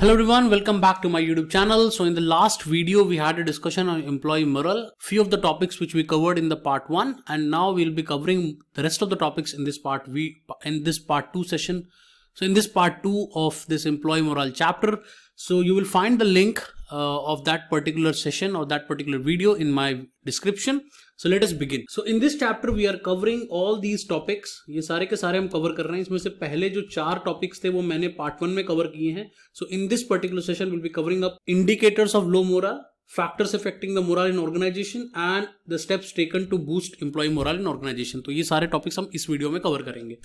Hello everyone, welcome back to my YouTube channel. So in the last video, we had a discussion on employee morale, few of the topics which we covered in the part 1, and now we'll be covering the rest of the topics in this part 2 session. So in this part 2 of this employee morale chapter, so you will find the link of that particular session or that particular video in my description. So let us begin. So in this chapter we are covering all these topics. ये सारे के सारे हम cover कर रहे हैं. इसमें से पहले जो 4 टॉपिक्स थे वो मैंने पार्ट 1 में कवर किए हैं. So in this particular session we'll be covering up indicators of low morale, factors affecting the morale in organization and the steps taken to boost employee morale in organization. तो ये सारे topics हम इस video में cover करेंगे.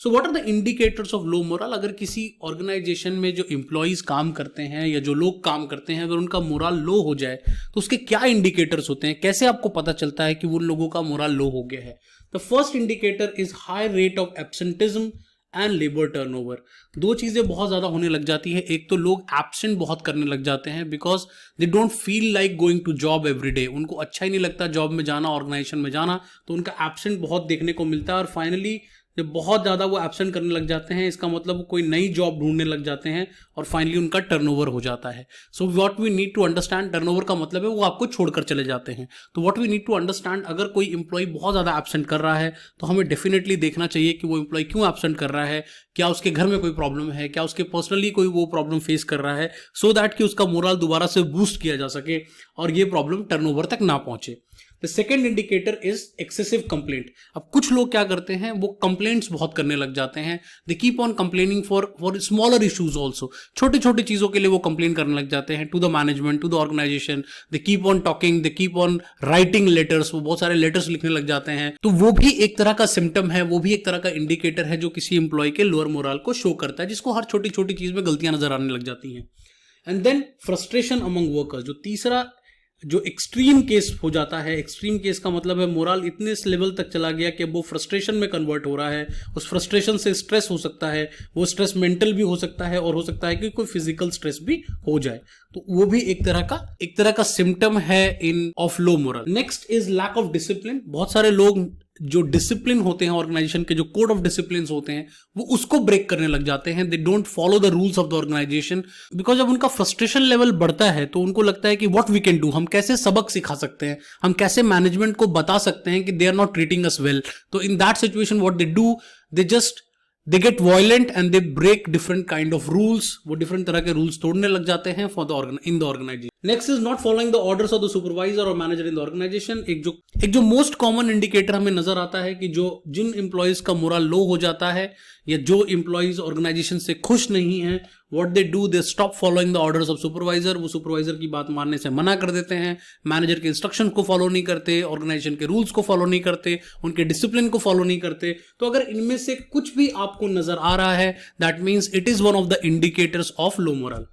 So what are the indicators of low morale? अगर किसी organisation में जो एम्प्लॉइज काम करते हैं या जो लोग काम करते हैं अगर उनका मोरल लो हो जाए तो उसके क्या इंडिकेटर्स होते हैं, कैसे आपको पता चलता है कि वो लोगों का मोरल लो हो गया है? The first indicator is high rate of absenteeism and labour turnover. दो चीजें बहुत ज्यादा होने लग जाती है. एक तो लोग एब्सेंट बहुत करने लग जाते हैं because they don't feel like going to job every day. उनको अच्छा ही नहीं लगता जॉब में जाना, ऑर्गेनाइजेशन में जाना, तो उनका एब्सेंट बहुत देखने को मिलता है. और फाइनली जब बहुत ज़्यादा वो एब्सेंट करने लग जाते हैं, इसका मतलब वो कोई नई जॉब ढूंढने लग जाते हैं और फाइनली उनका टर्नओवर हो जाता है. So what we need to understand, turnover का मतलब है वो आपको छोड़कर चले जाते हैं. तो what we need to understand, अगर कोई इंप्लॉय बहुत ज़्यादा एब्सेंट कर रहा है तो हमें डेफिनेटली देखना चाहिए कि वो इंप्लॉय क्यों एब्सेंट कर रहा है. क्या उसके घर में कोई प्रॉब्लम है, क्या उसके पर्सनली कोई वो प्रॉब्लम फेस कर रहा है, सो दैट कि उसका मोरल दोबारा से बूस्ट किया जा सके और ये प्रॉब्लम टर्नओवर तक ना पहुंचे. The second indicator is excessive complaint. अब कुछ लोग क्या करते हैं, वो कंप्लेंट्स बहुत करने लग जाते हैं. दे keep on complaining for smaller issues also. छोटी छोटी चीजों के लिए वो कंप्लेन करने लग जाते हैं to the management, to the organisation. They keep on talking, they keep on writing letters. वो बहुत सारे लेटर्स लिखने लग जाते हैं. तो वो भी एक तरह का सिम्टम है, वो भी एक तरह का इंडिकेटर है जो किसी इंप्लॉय के लोअर मोरल को शो करता है, जिसको हर छोटी छोटी चीज में गलतियां नजर आने लग जाती हैं. And then frustration among workers. जो तीसरा जो एक्सट्रीम केस हो जाता है, एक्सट्रीम केस का मतलब है मोरल इतने लेवल तक चला गया कि वो फ्रस्ट्रेशन में कन्वर्ट हो रहा है. उस फ्रस्ट्रेशन से स्ट्रेस हो सकता है, वो स्ट्रेस मेंटल भी हो सकता है और हो सकता है कि कोई फिजिकल स्ट्रेस भी हो जाए. तो वो भी एक तरह का सिम्टम है in of low morale. Next is lack of discipline. बहुत सारे लोग जो डिसिप्लिन होते हैं ऑर्गेनाइजेशन के, जो कोड ऑफ डिसिप्लिन होते हैं, वो उसको ब्रेक करने लग जाते हैं. They don't follow the rules of the organisation because जब उनका फ्रस्ट्रेशन लेवल बढ़ता है तो उनको लगता है कि व्हाट वी कैन डू, हम कैसे सबक सिखा सकते हैं, हम कैसे मैनेजमेंट को बता सकते हैं कि they are not treating us well. तो in that situation what they do, they get violent and they break different kind of rules. वो different तरह के rules तोड़ने लग जाते हैं in the organization. Next is not following the orders of the supervisor or manager in the organization. एक जो most common indicator हमें नजर आता है कि जिन employees का मोरल लो हो जाता है या जो employees organization से खुश नहीं हैं, what they do, they stop following the orders of supervisor. वो supervisor की बात मानने से मना कर देते हैं, manager के instruction को follow नहीं करते, organization के rules को follow नहीं करते, उनके discipline को follow नहीं करते. तो अगर इनमें से कुछ भी आपको नजर आ रहा है, that means it is one of the indicators of low morale.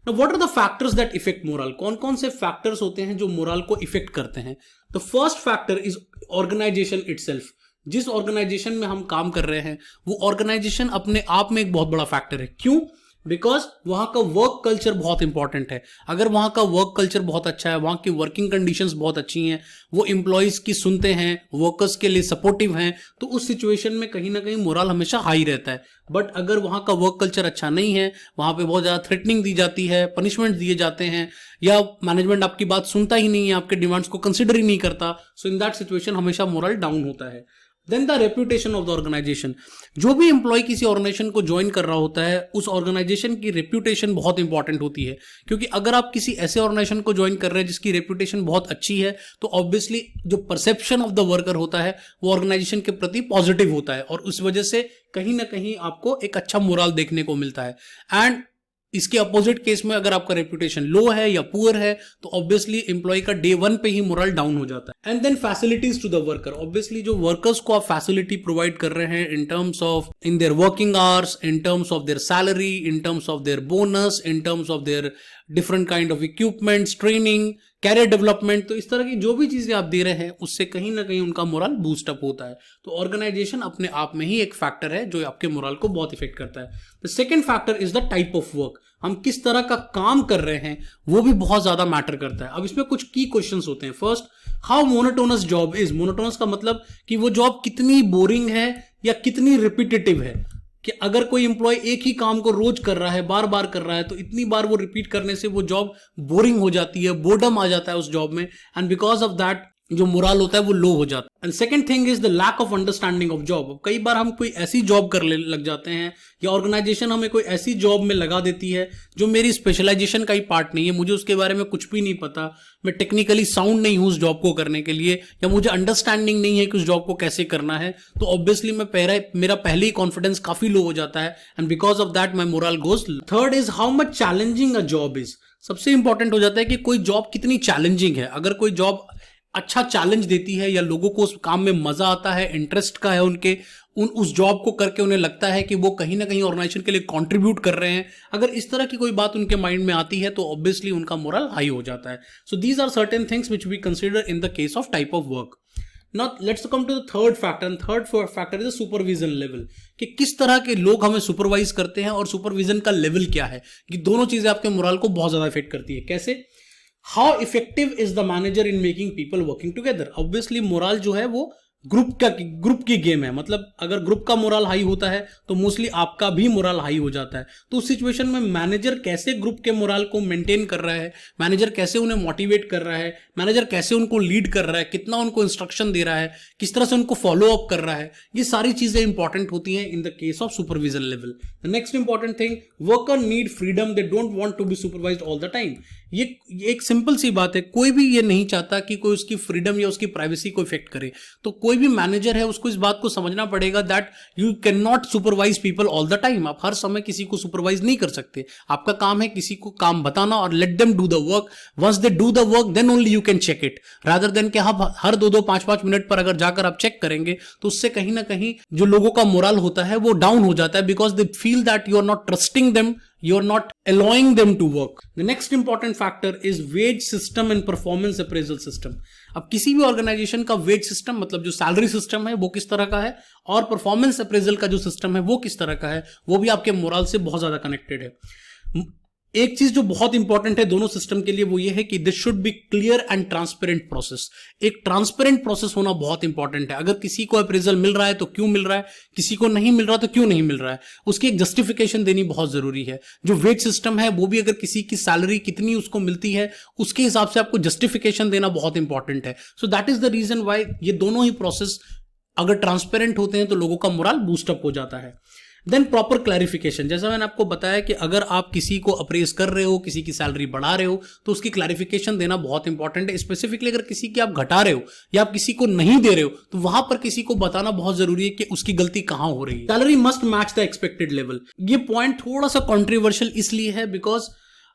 Now what are the factors that affect morale? कौन कौन से factors होते हैं जो morale को affect करते हैं? The first factor is organization itself. जिस ऑर्गेनाइजेशन में हम काम कर रहे हैं वो ऑर्गेनाइजेशन अपने आप में एक बहुत बड़ा फैक्टर है. क्यों? बिकॉज वहां का वर्क कल्चर बहुत इंपॉर्टेंट है. अगर वहां का वर्क कल्चर बहुत अच्छा है, वहां की वर्किंग कंडीशंस बहुत अच्छी हैं, वो एम्प्लॉयज की सुनते हैं, वर्कर्स के लिए सपोर्टिव हैं, तो उस सिचुएशन में कहीं ना कहीं मोरल हमेशा हाई रहता है. बट अगर वहां का वर्क कल्चर अच्छा नहीं है, वहां पे बहुत ज्यादा थ्रेटनिंग दी जाती है, पनिशमेंट दिए जाते हैं, या मैनेजमेंट आपकी बात सुनता ही नहीं है, आपके डिमांड्स को कंसिडर ही नहीं करता, सो इन दैट सिचुएशन हमेशा मोरल डाउन होता है. Then the reputation of the organisation. जो भी एम्प्लॉय किसी ऑर्गेनाइजेशन को ज्वाइन कर रहा होता है उस ऑर्गेनाइजेशन की रेप्यूटेशन बहुत इंपॉर्टेंट होती है. क्योंकि अगर आप किसी ऐसे ऑर्गेनाइजेशन को ज्वाइन कर रहे हैं जिसकी रेप्यूटेशन बहुत अच्छी है तो ऑब्वियसली जो परसेप्शन ऑफ द वर्कर होता है वो ऑर्गेनाइजेशन के प्रति पॉजिटिव होता है और उस वजह से कहीं ना कहीं आपको एक अच्छा मोरल देखने को मिलता है. एंड इसके अपोजिट केस में अगर आपका रेपुटेशन लो है या पुअर है तो ऑब्वियसली एम्प्लॉय का डे 1 पे ही मोरल डाउन हो जाता है. And then facilities to the worker. Obviously जो वर्कर्स को आप फैसिलिटी प्रोवाइड कर रहे हैं in terms of in their working hours, in terms of their salary, in terms of their bonus, in terms of their different kind of equipments, training, career development, तो इस तरह की जो भी चीजें आप दे रहे हैं उससे कहीं ना कहीं उनका मोरल बूस्टअप होता है. तो ऑर्गेनाइजेशन अपने आप में ही एक फैक्टर है जो आपके मोरल को बहुत इफेक्ट करता है. The second factor is the type of work. हम किस तरह का काम कर रहे हैं वो भी बहुत ज्यादा मैटर करता है. अब इसमें कुछ की क्वेश्चंस होते हैं. First, how monotonous job is. Monotonous का मतलब कि वो जॉब कितनी बोरिंग है या कितनी रिपीटेटिव है. कि अगर कोई एम्प्लॉय एक ही काम को रोज कर रहा है, बार बार कर रहा है, तो इतनी बार वो रिपीट करने से वो जॉब बोरिंग हो जाती है, बोर्डम आ जाता है उस जॉब में, एंड बिकॉज ऑफ दैट जो मोरल होता है वो लो हो जाता है। And second thing is the lack of understanding of job. कई बार हम कोई ऐसी जॉब कर लग जाते हैं या ऑर्गेनाइजेशन हमें कोई ऐसी जॉब में लगा देती है जो मेरी स्पेशलाइजेशन का ही पार्ट नहीं है, मुझे उसके बारे में कुछ भी नहीं पता, मैं टेक्निकली साउंड नहीं हूं उस जॉब को करने के लिए, या मुझे अंडरस्टैंडिंग नहीं है कि उस जॉब को कैसे करना है, तो ऑब्वियसली मेरा पहले ही कॉन्फिडेंस काफी लो हो जाता है, and because of that my moral goes. Third is how much challenging a job is. सबसे इंपॉर्टेंट हो जाता है कि कोई जॉब कितनी चैलेंजिंग है। अगर कोई जॉब अच्छा चैलेंज देती है या लोगों को उस काम में मजा आता है, इंटरेस्ट का है उनके, उस जॉब को करके उन्हें लगता है कि वो कहीं ना कहीं ऑर्गेनाइजेशन के लिए कंट्रीब्यूट कर रहे हैं, अगर इस तरह की कोई बात उनके माइंड में आती है तो ऑब्वियसली उनका मोरल हाई हो जाता है। So these are certain things which we consider in the case of type of work. Now let's come to the third factor, and third factor is the supervision level, कि किस तरह के लोग हमें supervise करते हैं और सुपरविजन का लेवल क्या है। कि दोनों चीजें आपके मोरल को बहुत ज्यादा इफेक्ट करती है। कैसे? How effective is the manager in making people working together. Obviously moral जो है वो ग्रुप की गेम है, मतलब अगर ग्रुप का मोरल हाई होता है तो मोस्टली आपका भी मोरल हाई हो जाता है। तो उस सिचुएशन में मैनेजर कैसे ग्रुप के मोरल को मेंटेन कर रहा है, मैनेजर कैसे उन्हें मोटिवेट कर रहा है, मैनेजर कैसे उनको लीड कर रहा है, कितना उनको इंस्ट्रक्शन दे रहा है, किस तरह से उनको फॉलो अप कर रहा है, ये सारी चीजें इंपॉर्टेंट होती हैं in the case of supervision level. The next important thing, worker need freedom, they don't want to be supervised all the time. ये एक सिंपल सी बात है, कोई भी ये नहीं चाहता कि कोई उसकी फ्रीडम या उसकी प्राइवेसी को इफेक्ट करे। तो कोई भी मैनेजर है उसको इस बात को समझना पड़ेगा that you can not supervise people all the time. आप हर समय किसी को सुपरवाइज नहीं कर सकते। आपका काम है किसी को काम बताना और let them do the work. Once they do the work then only you can check it, rather than कि आप हर 2-2 5-5 मिनट पर अगर जाकर आप चेक करेंगे तो उससे कहीं ना कहीं जो लोगों का मोरल होता है वो डाउन हो जाता है, because they feel that you are not trusting them, you are not allowing them to work. The next important factor is wage system and performance appraisal system. अब किसी भी ऑर्गेनाइजेशन का वेज सिस्टम, मतलब जो salary system है वो किस तरह का है, और परफॉर्मेंस अप्रेजल का जो सिस्टम है वो किस तरह का है, वो भी आपके मोरल से बहुत ज्यादा कनेक्टेड है। एक चीज जो बहुत इंपॉर्टेंट है दोनों सिस्टम के लिए वो ये है कि this should be clear and transparent process. एक ट्रांसपेरेंट प्रोसेस होना बहुत इंपॉर्टेंट है। अगर किसी को अप्रेजल मिल रहा है तो क्यों मिल रहा है, किसी को नहीं मिल रहा तो क्यों नहीं मिल रहा है, उसकी एक जस्टिफिकेशन देनी बहुत जरूरी है। जो वेज सिस्टम है वो भी अगर किसी की सैलरी कितनी उसको मिलती है उसके हिसाब से आपको जस्टिफिकेशन देना बहुत इंपॉर्टेंट है। So that is the reason why ये दोनों ही प्रोसेस अगर ट्रांसपेरेंट होते हैं तो लोगों का मोरल बूस्टअप हो जाता है। देन प्रॉपर क्लैरिफिकेशन, जैसा मैंने आपको बताया कि अगर आप किसी को अप्रेज कर रहे हो, किसी की सैलरी बढ़ा रहे हो तो उसकी क्लैरिफिकेशन देना बहुत इंपॉर्टेंट है। स्पेसिफिकली अगर किसी की आप घटा रहे हो या आप किसी को नहीं दे रहे हो तो वहां पर किसी को बताना बहुत जरूरी है कि उसकी गलती कहां हो रही है। Salary must match the expected level. ये पॉइंट थोड़ा सा कॉन्ट्रोवर्शियल इसलिए है बिकॉज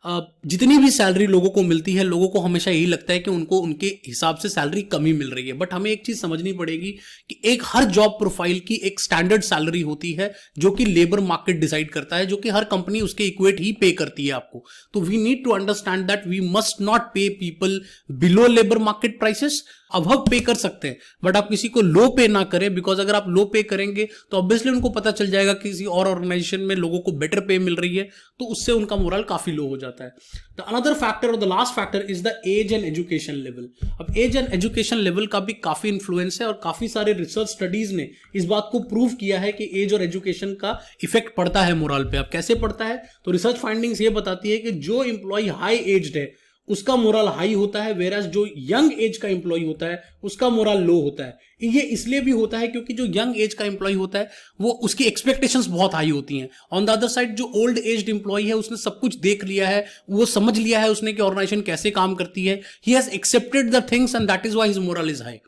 जितनी भी सैलरी लोगों को मिलती है, लोगों को हमेशा यही लगता है कि उनको उनके हिसाब से सैलरी कम ही मिल रही है। बट हमें एक चीज समझनी पड़ेगी कि एक हर जॉब प्रोफाइल की एक स्टैंडर्ड सैलरी होती है जो कि लेबर मार्केट डिसाइड करता है, जो कि हर कंपनी उसके इक्वेट ही पे करती है आपको। तो we need to understand that we must not pay people below labour market prices. अब हम पे कर सकते हैं बट आप किसी को लो पे ना करें, बिकॉज अगर आप लो पे करेंगे तो ऑब्वियसली उनको पता चल जाएगा कि किसी और ऑर्गेनाइजेशन में लोगों को बेटर पे मिल रही है, तो उससे उनका मोरल काफी लो हो जाता है। द अनदर फैक्टर और the last factor is the age and education level. अब एज एंड एजुकेशन लेवल का भी काफी इंफ्लुएंस है और काफी सारे रिसर्च स्टडीज ने इस बात को प्रूव किया है कि एज और एजुकेशन का इफेक्ट पड़ता है मोरल पे। अब कैसे पड़ता है, तो रिसर्च फाइंडिंग्स ये बताती है कि जो इंप्लॉय हाई एज्ड है उसका मोरल हाई होता है, वेराज जो यंग एज का इंप्लॉय होता है उसका मोरल लो होता है। ये इसलिए भी होता है क्योंकि जो यंग एज का इंप्लॉय होता है वो उसकी एक्सपेक्टेशंस बहुत हाई होती हैं। ऑन द अदर साइड जो ओल्ड एज्ड इंप्लॉय है उसने सब कुछ देख लिया है, वो समझ लिया है उसने कि ऑर्गेनाइजेशन कैसे काम करती है। He has accepted the things and that is why his moral is high.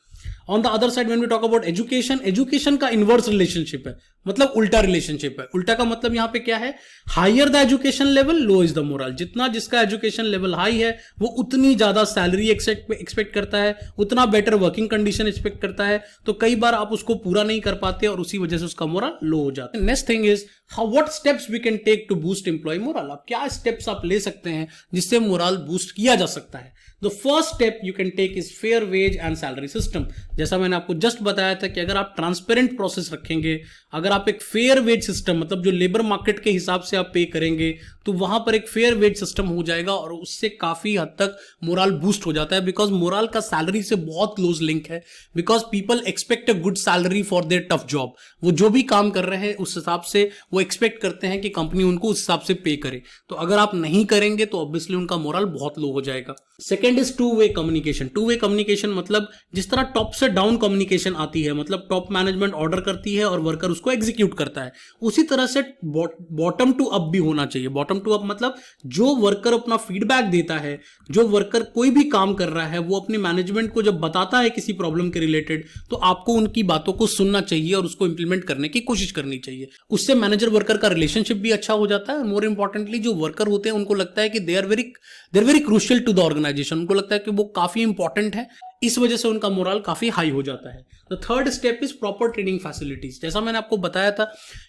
On the other side when we talk about education, education का इनवर्स रिलेशनशिप है, मतलब उल्टा रिलेशनशिप है। उल्टा का मतलब यहां पे क्या है, higher the education level low is the moral. जितना जिसका एजुकेशन लेवल हाई है वो उतनी ज्यादा सैलरी एक्सपेक्ट करता है, उतना बेटर वर्किंग कंडीशन एक्सपेक्ट करता है, तो कई बार आप उसको पूरा नहीं कर पाते और उसी वजह से उसका मोरल लो हो जाता है। Next thing is how what steps we can take to boost employ moral. अब क्या स्टेप्स आप ले सकते हैं जिससे मोरल बूस्ट किया जा सकता है। The first step you can take is fair wage and salary system. जैसा मैंने आपको जस्ट बताया था कि अगर आप ट्रांसपेरेंट प्रोसेस रखेंगे, अगर आप आप एक फेयर वेज सिस्टम, मतलब जो लेबर मार्केट के हिसाब से आप पे करेंगे, तो वहां पर एक फेयर वेज सिस्टम हो जाएगा और उससे काफी हद तक मोरल बूस्ट हो जाता है। बिकॉज मोरल का सैलरी से बहुत क्लोज लिंक है, because people expect a good salary for their tough job. वो जो भी काम कर रहे हैं उस हिसाब से वो एक्सपेक्ट करते हैं कि कंपनी उनको उस हिसाब से पे करे। तो अगर आप नहीं करेंगे तो ऑब्वियसली उनका मोरल बहुत लो हो जाएगा। Second is two way communication. Two way communication मतलब जिस तरह टॉप से डाउन कम्युनिकेशन आती है, मतलब टॉप मैनेजमेंट ऑर्डर करती है और वर्कर उसको एग्जीक्यूट करता है, उसी तरह से बॉटम टू अप भी होना चाहिए। बॉटम टू अप मतलब जो वर्कर अपना फीडबैक देता है, जो वर्कर कोई भी काम कर रहा है, वो अपनी मैनेजमेंट को जब बताता है किसी प्रॉब्लम के रिलेटेड, तो आपको उनकी बातों को सुनना चाहिए और उसको इंप्लीमेंट करने की कोशिश करनी चाहिए। उससे मैनेजर वर्कर का रिलेशनशिप भी अच्छा हो जाता है। मोर इंपॉर्टेंटली जो वर्कर होते हैं उनको लगता है कि they are very crucial to the organisation. उनको लगता है कि वो काफी इंपॉर्टेंट है, इस वजह से उनका मोरल काफी हाई हो जाता है। The third step is proper training facilities. जैसा मैंने आपको बताया था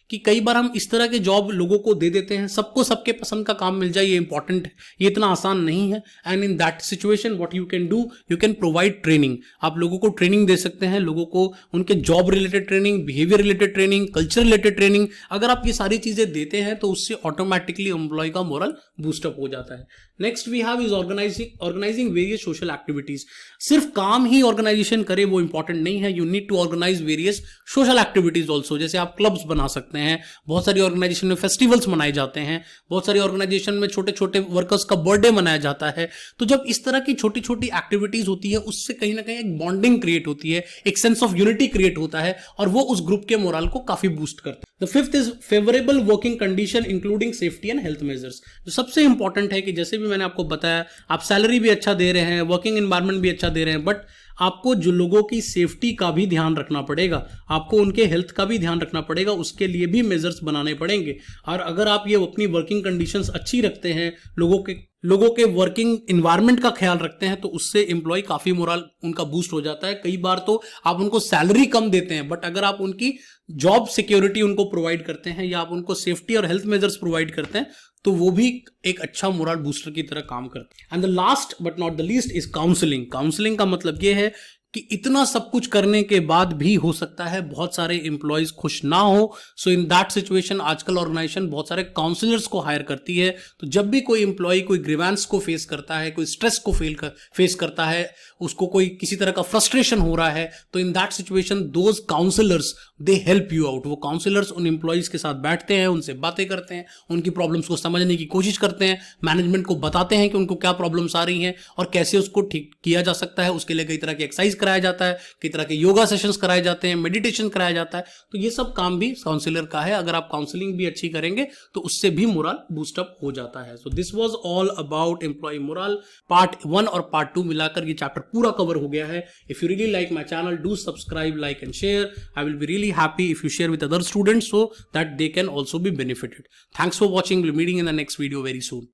कि कई बार हम इस तरह के जॉब लोगों को दे देते हैं, सबको सबके पसंद का काम मिल जाए, ये इंपॉर्टेंट है, ये इतना आसान नहीं है। And in that situation what you can do, you can provide training. आप लोगों को ट्रेनिंग दे सकते हैं, लोगों को उनके job related training, behaviour related training, culture related training. अगर आप ये सारी चीजें देते हैं तो उससे ऑटोमेटिकली एम्प्लॉय का मोरल बूस्टअप हो जाता है। Next we have is organising various social activities. सिर्फ काम ही ऑर्गेनाइजेशन करे वो इंपॉर्टेंट नहीं है, you need to organise various social activities also. जैसे आप क्लब्स बना सकते हैं, बहुत सारी ऑर्गेनाइजेशन में फेस्टिवल्स मनाए जाते हैं, बहुत सारी ऑर्गेनाइजेशन में छोटे छोटे वर्कर्स का बर्थडे मनाया जाता है। तो जब इस तरह की छोटी छोटी एक्टिविटीज होती है, उससे कहीं ना कहीं एक बॉन्डिंग क्रिएट होती है, एक सेंस ऑफ यूनिटी क्रिएट होता है और वो उस ग्रुप के मोरल को काफी बूस्ट करता है। The fifth is favourable working condition including safety and health measures. जो सबसे इंपॉर्टेंट है कि जैसे भी मैंने आपको बताया, आप सैलरी भी अच्छा दे रहे हैं, वर्किंग एनवायरनमेंट भी अच्छा दे रहे हैं, बट आपको जो लोगों की सेफ्टी का भी ध्यान रखना पड़ेगा, आपको उनके हेल्थ का भी ध्यान रखना पड़ेगा, उसके लिए भी मेजर्स बनाने पड़ेंगे। और अगर आप ये अपनी वर्किंग कंडीशंस अच्छी रखते हैं, लोगों के वर्किंग एनवायरनमेंट का ख्याल रखते हैं, तो उससे एम्प्लॉय काफी मोरल उनका बूस्ट हो जाता है। कई बार तो आप उनको सैलरी कम देते हैं, बट अगर आप उनकी जॉब सिक्योरिटी उनको प्रोवाइड करते हैं या आप उनको सेफ्टी और हेल्थ मेजर्स प्रोवाइड करते हैं, तो वो भी एक अच्छा मोरल बूस्टर की तरह काम करते हैं। And the last but not the least is counselling. Counselling का मतलब ये है कि इतना सब कुछ करने के बाद भी हो सकता है बहुत सारे एम्प्लॉयज खुश ना हो। सो इन दैट सिचुएशन आजकल ऑर्गेनाइजेशन बहुत सारे काउंसलर्स को हायर करती है। तो जब भी कोई एम्प्लॉय कोई ग्रीवेंस को फेस करता है, कोई स्ट्रेस को फेस करता है, उसको कोई किसी तरह का फ्रस्ट्रेशन हो रहा है, तो in that situation those counsellors they help you out. वो काउंसलर्स उन एम्प्लॉयज के साथ बैठते हैं, उनसे बातें करते हैं, उनकी प्रॉब्लम्स को समझने की कोशिश करते हैं, मैनेजमेंट को बताते हैं कि उनको क्या प्रॉब्लम्स आ रही हैं और कैसे उसको ठीक किया जा सकता है। उसके लिए कई तरह की एक्सरसाइज कराया जाता है, कई तरह के योगा सेशंस कराए जाते हैं, मेडिटेशन कराया जाता है। तो ये सब काम भी काउंसलर का है। अगर आप काउंसलिंग भी अच्छी करेंगे तो उससे भी मोरल बूस्टअप हो जाता है। So this was all about employ moral. Part 1 और पार्ट 2 मिलाकर ये चैप्टर पूरा कवर हो गया है। If you really like my channel, do subscribe, like and share. I will be really happy if you share with other students so that they can also be benefited. Thanks for watching. We'll be meeting in the next video very soon.